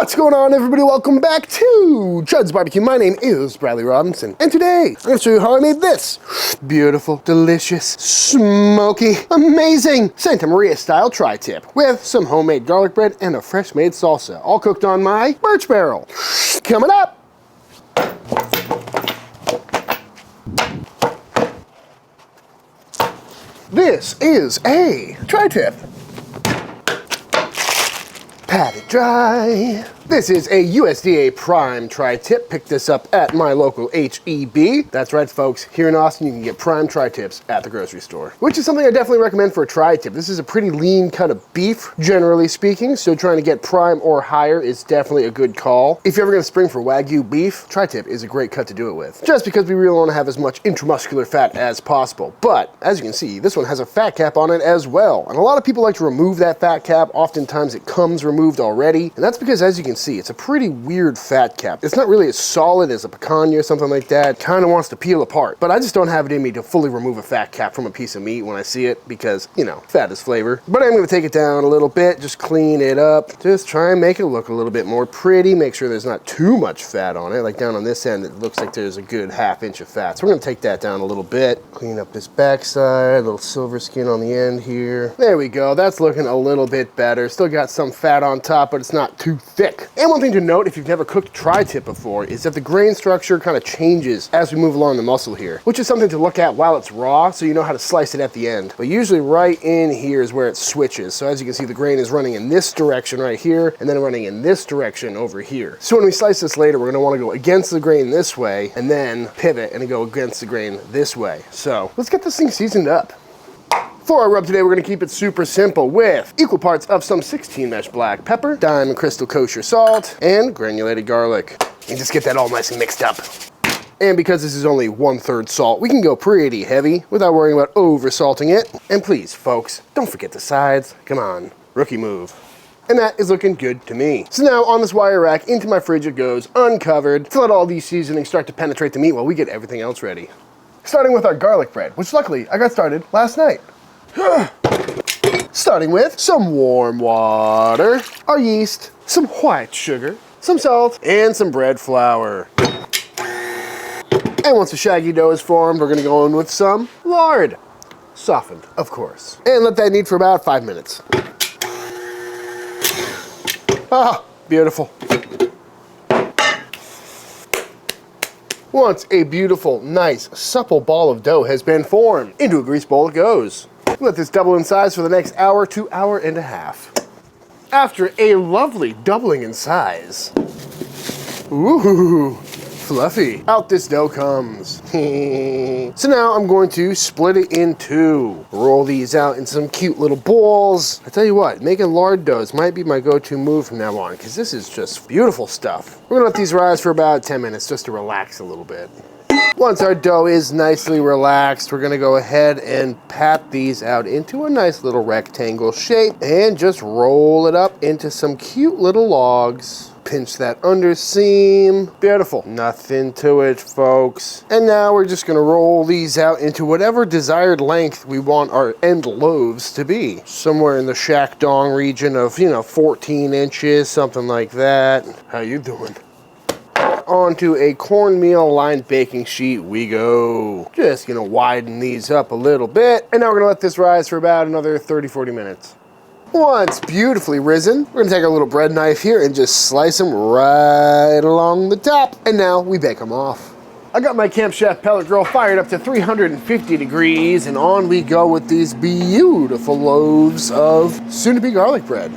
What's going on, everybody? Welcome back to Chuds BBQ. My name is Bradley Robinson, and today I'm going to show you how I made this beautiful, delicious, smoky, amazing Santa Maria style tri-tip with some homemade garlic bread and a fresh made salsa, all cooked on my birch barrel. Coming up. This is a tri-tip. Pat it dry. This is a USDA Prime tri-tip. Picked this up at my local HEB. That's right, folks. Here in Austin, you can get Prime tri-tips at the grocery store, which is something I definitely recommend for a tri-tip. This is a pretty lean cut of beef, generally speaking, so trying to get Prime or higher is definitely a good call. If you're ever gonna spring for Wagyu beef, tri-tip is a great cut to do it with, just because we really want to have as much intramuscular fat as possible. But, as you can see, this one has a fat cap on it as well, and a lot of people like to remove that fat cap. Oftentimes it comes removed already, and that's because, as you can see, it's a pretty weird fat cap. It's not really as solid as a picanha or something like that. Kind of wants to peel apart, but I just don't have it in me to fully remove a fat cap from a piece of meat when I see it because, you know, fat is flavor. But I'm going to take it down a little bit, just clean it up, just try and make it look a little bit more pretty, make sure there's not too much fat on it. Like down on this end, it looks like there's a good ½ inch of fat. So we're going to take that down a little bit, clean up this backside, a little silver skin on the end here. There we go. That's looking a little bit better. Still got some fat on top, but it's not too thick. And one thing to note, if you've never cooked tri-tip before, is that the grain structure kind of changes as we move along the muscle here, which is something to look at while it's raw, so you know how to slice it at the end. But usually right in here is where it switches. So as you can see, the grain is running in this direction right here, and then running in this direction over here. So when we slice this later, we're gonna wanna go against the grain this way, and then pivot and go against the grain this way. So let's get this thing seasoned up. For our rub today, we're gonna keep it super simple with equal parts of some 16 mesh black pepper, Diamond Crystal kosher salt, and granulated garlic. And just get that all nice and mixed up. And because this is only 1/3 salt, we can go pretty heavy without worrying about over salting it. And please, folks, don't forget the sides. Come on, rookie move. And that is looking good to me. So now on this wire rack, into my fridge it goes, uncovered, to let all these seasonings start to penetrate the meat while we get everything else ready. Starting with our garlic bread, which luckily I got started last night. Starting with some warm water, our yeast, some white sugar, some salt, and some bread flour. And once the shaggy dough is formed, we're gonna go in with some lard. Softened, of course. And let that knead for about 5 minutes. Ah, beautiful. Once a beautiful, nice, supple ball of dough has been formed, into a grease bowl it goes. Let this double in size for the next hour to hour and a half. After a lovely doubling in size, ooh, fluffy, out this dough comes. So now I'm going to split it in two. Roll these out in some cute little balls. I tell you what, making lard doughs might be my go-to move from now on, because this is just beautiful stuff. We're gonna let these rise for about 10 minutes just to relax a little bit. Once our dough is nicely relaxed, we're gonna go ahead and pat these out into a nice little rectangle shape and just roll it up into some cute little logs. Pinch that underseam. Beautiful. Nothing to it, folks. And now we're just gonna roll these out into whatever desired length we want our end loaves to be. Somewhere in the shack dong region of, 14 inches, something like that. How you doing? Onto a cornmeal lined baking sheet we go. Just gonna widen these up a little bit. And now we're gonna let this rise for about another 30-40 minutes. Once beautifully risen, we're gonna take our little bread knife here and just slice them right along the top. And now we bake them off. I got my Camp Chef pellet grill fired up to 350 degrees, and on we go with these beautiful loaves of soon-to-be garlic bread.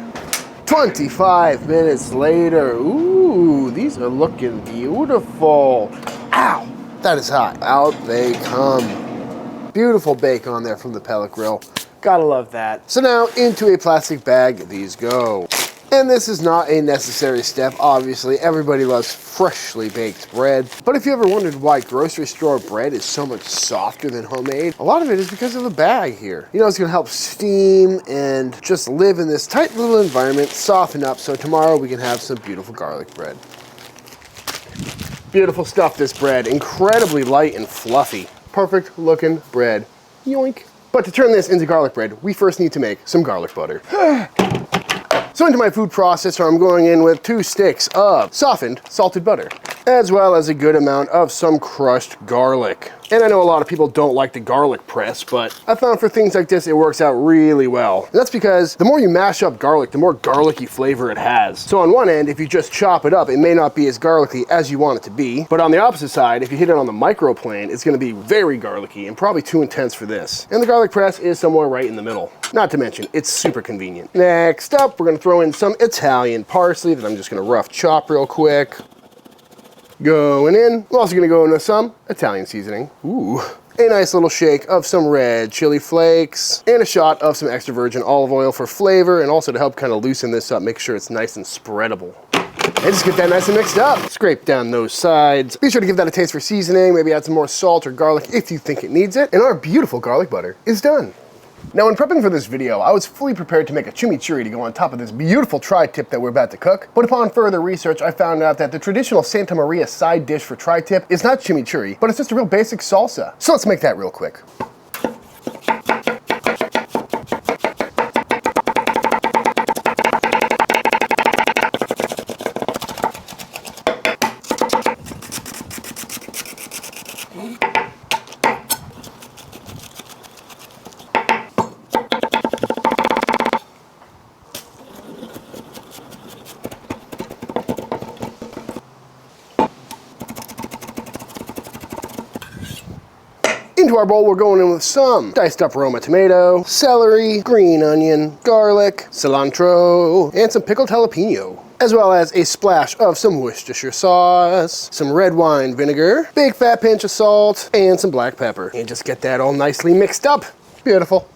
25 minutes later, ooh, these are looking beautiful. Ow, that is hot. Out they come. Beautiful bake on there from the pellet grill. Gotta love that. So now into a plastic bag these go. And this is not a necessary step, obviously. Everybody loves freshly baked bread. But if you ever wondered why grocery store bread is so much softer than homemade, a lot of it is because of the bag here. It's gonna help steam and just live in this tight little environment, soften up, so tomorrow we can have some beautiful garlic bread. Beautiful stuff, this bread. Incredibly light and fluffy. Perfect looking bread. Yoink. But to turn this into garlic bread, we first need to make some garlic butter. So into my food processor, I'm going in with 2 sticks of softened salted butter, as well as a good amount of some crushed garlic. And I know a lot of people don't like the garlic press, but I found for things like this, it works out really well. And that's because the more you mash up garlic, the more garlicky flavor it has. So on one end, if you just chop it up, it may not be as garlicky as you want it to be. But on the opposite side, if you hit it on the microplane, it's gonna be very garlicky and probably too intense for this. And the garlic press is somewhere right in the middle. Not to mention, it's super convenient. Next up, we're gonna throw in some Italian parsley that I'm just gonna rough chop real quick. Going in. We're also gonna go into some Italian seasoning. Ooh. A nice little shake of some red chili flakes and a shot of some extra virgin olive oil for flavor and also to help kind of loosen this up, make sure it's nice and spreadable. And just get that nice and mixed up. Scrape down those sides. Be sure to give that a taste for seasoning, maybe add some more salt or garlic if you think it needs it. And our beautiful garlic butter is done. Now, when prepping for this video, I was fully prepared to make a chimichurri to go on top of this beautiful tri-tip that we're about to cook, but upon further research, I found out that the traditional Santa Maria side dish for tri-tip is not chimichurri, but it's just a real basic salsa. So let's make that real quick. Into our bowl, we're going in with some diced up Roma tomato, celery, green onion, garlic, cilantro, and some pickled jalapeno, as well as a splash of some Worcestershire sauce, some red wine vinegar, big fat pinch of salt, and some black pepper. And just get that all nicely mixed up. Beautiful.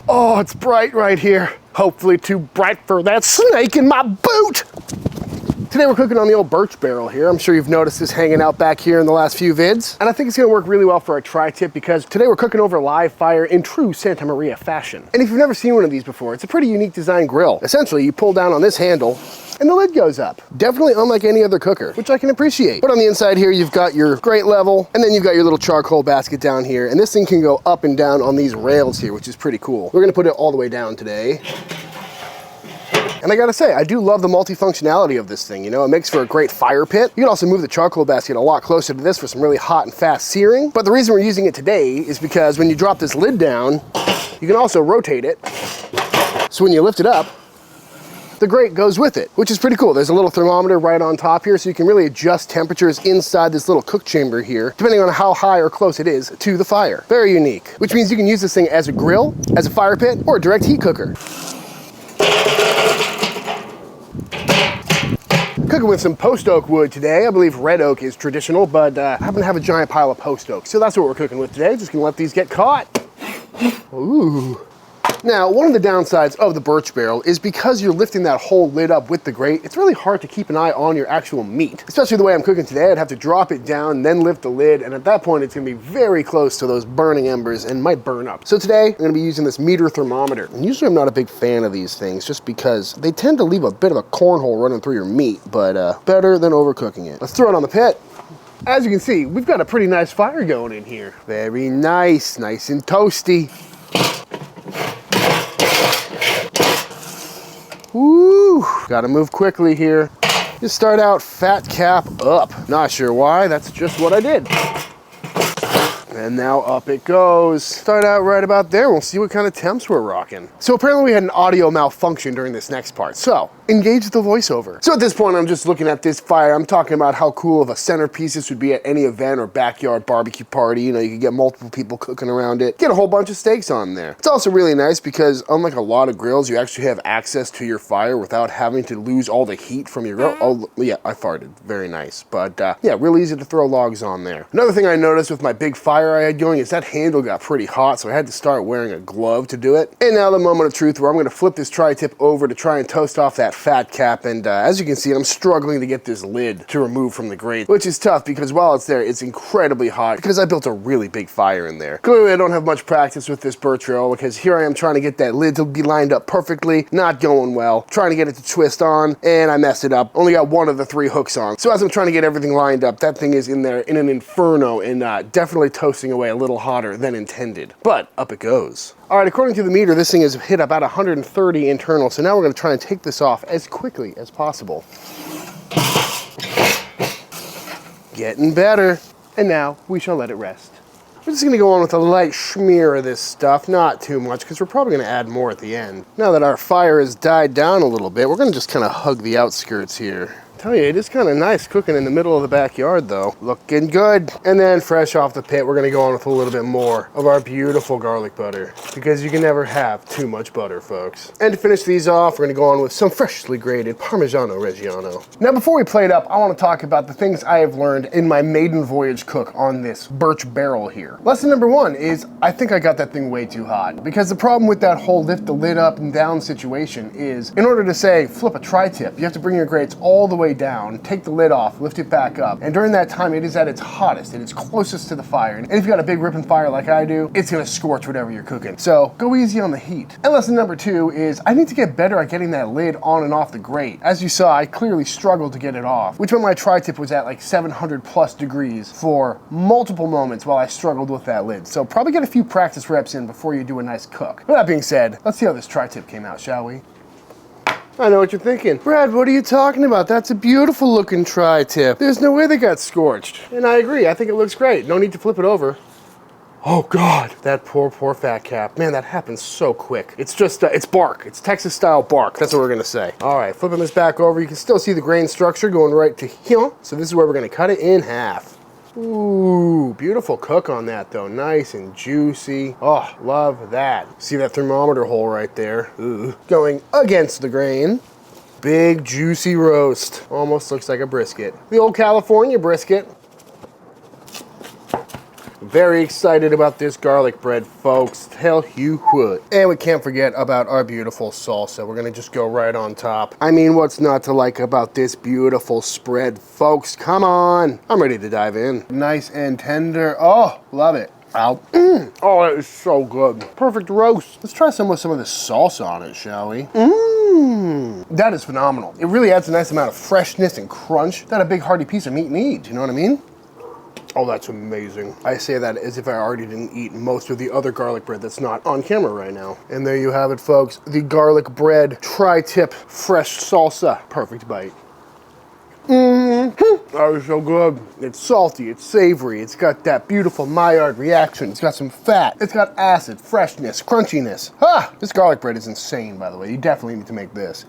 Oh, it's bright right here. Hopefully too bright for that snake in my boot. Today we're cooking on the old birch barrel here. I'm sure you've noticed this hanging out back here in the last few vids. And I think it's gonna work really well for our tri-tip because today we're cooking over live fire in true Santa Maria fashion. And if you've never seen one of these before, it's a pretty unique design grill. Essentially, you pull down on this handle and the lid goes up. Definitely unlike any other cooker, which I can appreciate. But on the inside here, you've got your grate level, and then you've got your little charcoal basket down here. And this thing can go up and down on these rails here, which is pretty cool. We're gonna put it all the way down today. And I gotta say, I do love the multifunctionality of this thing, you know? It makes for a great fire pit. You can also move the charcoal basket a lot closer to this for some really hot and fast searing. But the reason we're using it today is because when you drop this lid down, you can also rotate it. So when you lift it up, the grate goes with it, which is pretty cool. There's a little thermometer right on top here, so you can really adjust temperatures inside this little cook chamber here, depending on how high or close it is to the fire. Very unique, which means you can use this thing as a grill, as a fire pit, or a direct heat cooker. Cooking with some post oak wood today. I believe red oak is traditional, but I happen to have a giant pile of post oak. So that's what we're cooking with today. Just gonna let these get caught. Ooh. Now, one of the downsides of the birch barrel is because you're lifting that whole lid up with the grate, it's really hard to keep an eye on your actual meat. Especially the way I'm cooking today, I'd have to drop it down, then lift the lid, and at that point it's gonna be very close to those burning embers and might burn up. So today, I'm gonna be using this meter thermometer. And usually I'm not a big fan of these things just because they tend to leave a bit of a cornhole running through your meat, but better than overcooking it. Let's throw it on the pit. As you can see, we've got a pretty nice fire going in here. Very nice, nice and toasty. Woo! Gotta move quickly here. Just start out fat cap up. Not sure why, that's just what I did. And now up it goes. Start out right about there. We'll see what kind of temps we're rocking. So apparently we had an audio malfunction during this next part. So engage the voiceover. So at this point, I'm just looking at this fire. I'm talking about how cool of a centerpiece this would be at any event or backyard barbecue party. You know, you could get multiple people cooking around it. Get a whole bunch of steaks on there. It's also really nice because unlike a lot of grills, you actually have access to your fire without having to lose all the heat from your grill. Oh, yeah, I farted. Very nice. But yeah, real easy to throw logs on there. Another thing I noticed with my big fire I had going is that handle got pretty hot, so I had to start wearing a glove to do it. And now the moment of truth where I'm gonna flip this tri-tip over to try and toast off that fat cap, and as you can see, I'm struggling to get this lid to remove from the grate, which is tough because while it's there, it's incredibly hot because I built a really big fire in there. Clearly, I don't have much practice with this birch barrel because here I am trying to get that lid to be lined up perfectly, not going well, trying to get it to twist on, and I messed it up. Only got one of the 3 hooks on. So as I'm trying to get everything lined up, that thing is in there in an inferno and definitely toasting roasting away a little hotter than intended. But up it goes. All right, according to the meter, this thing has hit about 130 internal, so now we're gonna try and take this off as quickly as possible. Getting better. And now we shall let it rest. We're just gonna go on with a light smear of this stuff, not too much, because we're probably gonna add more at the end. Now that our fire has died down a little bit, we're gonna just kind of hug the outskirts here. Tell you, it is kind of nice cooking in the middle of the backyard though. Looking good. And then fresh off the pit, we're gonna go on with a little bit more of our beautiful garlic butter, because you can never have too much butter, folks. And to finish these off, we're gonna go on with some freshly grated Parmigiano Reggiano. Now before we plate up, I wanna talk about the things I have learned in my maiden voyage cook on this birch barrel here. Lesson number one is, I think I got that thing way too hot. Because the problem with that whole lift the lid up and down situation is, in order to say, flip a tri-tip, you have to bring your grates all the way down, take the lid off, lift it back up, and during that time it is at its hottest and it's closest to the fire. And if you got a big ripping fire like I do, it's gonna scorch whatever you're cooking. So go easy on the heat. And lesson number two is, I need to get better at getting that lid on and off the grate. As you saw, I clearly struggled to get it off, which meant my tri-tip was at like 700 plus degrees for multiple moments while I struggled with that lid. So probably get a few practice reps in before you do a nice cook. With that being said, let's see how this tri-tip came out, shall we? I know what you're thinking. Brad, what are you talking about? That's a beautiful looking tri-tip. There's no way they got scorched. And I agree, I think it looks great. No need to flip it over. Oh God, that poor fat cap. Man, that happens so quick. It's just, it's bark. It's Texas style bark. That's what we're gonna say. All right, flipping this back over, you can still see the grain structure going right to here. So this is where we're gonna cut it in half. Ooh, beautiful cook on that though. Nice and juicy. Oh, love that. See that thermometer hole right there? Ooh. Going against the grain. Big juicy roast. Almost looks like a brisket. The old California brisket. Very excited about this garlic bread, folks. Tell you what. And we can't forget about our beautiful salsa. We're gonna just go right on top. I mean, what's not to like about this beautiful spread, folks? Come on. I'm ready to dive in. Nice and tender. Oh, love it. Ow. Oh, that is so good. Perfect roast. Let's try some with some of this salsa on it, shall we? That is phenomenal. It really adds a nice amount of freshness and crunch that a big hearty piece of meat needs, you know what I mean? Oh, that's amazing. I say that as if I already didn't eat most of the other garlic bread that's not on camera right now. And there you have it, folks. The garlic bread tri-tip fresh salsa. Perfect bite. That is so good. It's salty, it's savory, it's got that beautiful Maillard reaction, it's got some fat, it's got acid, freshness, crunchiness. Ah, this garlic bread is insane, by the way. You definitely need to make this.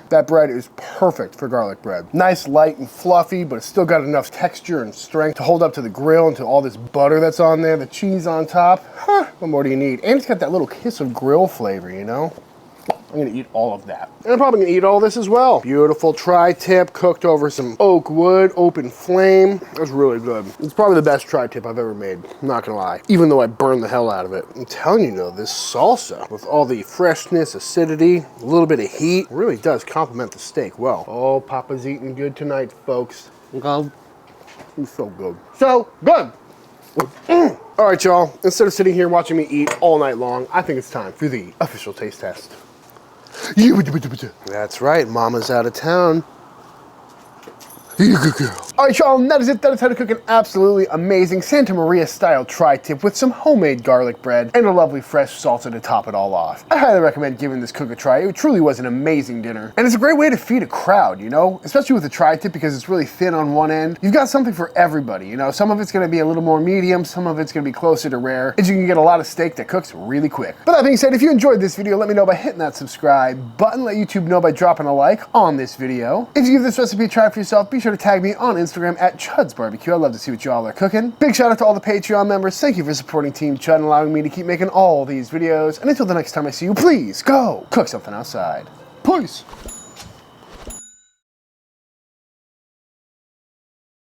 That bread is perfect for garlic bread. Nice, light, and fluffy, but it's still got enough texture and strength to hold up to the grill and to all this butter that's on there, the cheese on top. What more do you need? And it's got that little kiss of grill flavor, you know? I'm gonna eat all of that. And I'm probably gonna eat all this as well. Beautiful tri-tip cooked over some oak wood, open flame. That's really good. It's probably the best tri-tip I've ever made, not gonna lie. Even though I burned the hell out of it. I'm telling you though, this salsa with all the freshness, acidity, a little bit of heat, really does complement the steak well. Oh, Papa's eating good tonight, folks. It's so good. So good. All right, y'all, instead of sitting here watching me eat all night long, I think it's time for the official taste test. That's right, Mama's out of town. You good girl. All right, y'all, that is it. That is how to cook an absolutely amazing Santa Maria style tri-tip with some homemade garlic bread and a lovely fresh salsa to top it all off. I highly recommend giving this cook a try. It truly was an amazing dinner. And it's a great way to feed a crowd, you know, especially with the tri-tip because it's really thin on one end. You've got something for everybody, you know. Some of it's gonna be a little more medium, some of it's gonna be closer to rare, and you can get a lot of steak that cooks really quick. But that being said, if you enjoyed this video, let me know by hitting that subscribe button. Let YouTube know by dropping a like on this video. If you give this recipe a try for yourself, be sure to tag me on Instagram at Chuds BBQ. I'd love to see what y'all are cooking. Big shout out to all the Patreon members. Thank you for supporting Team Chud and allowing me to keep making all these videos. And until the next time I see you, please go cook something outside. Peace.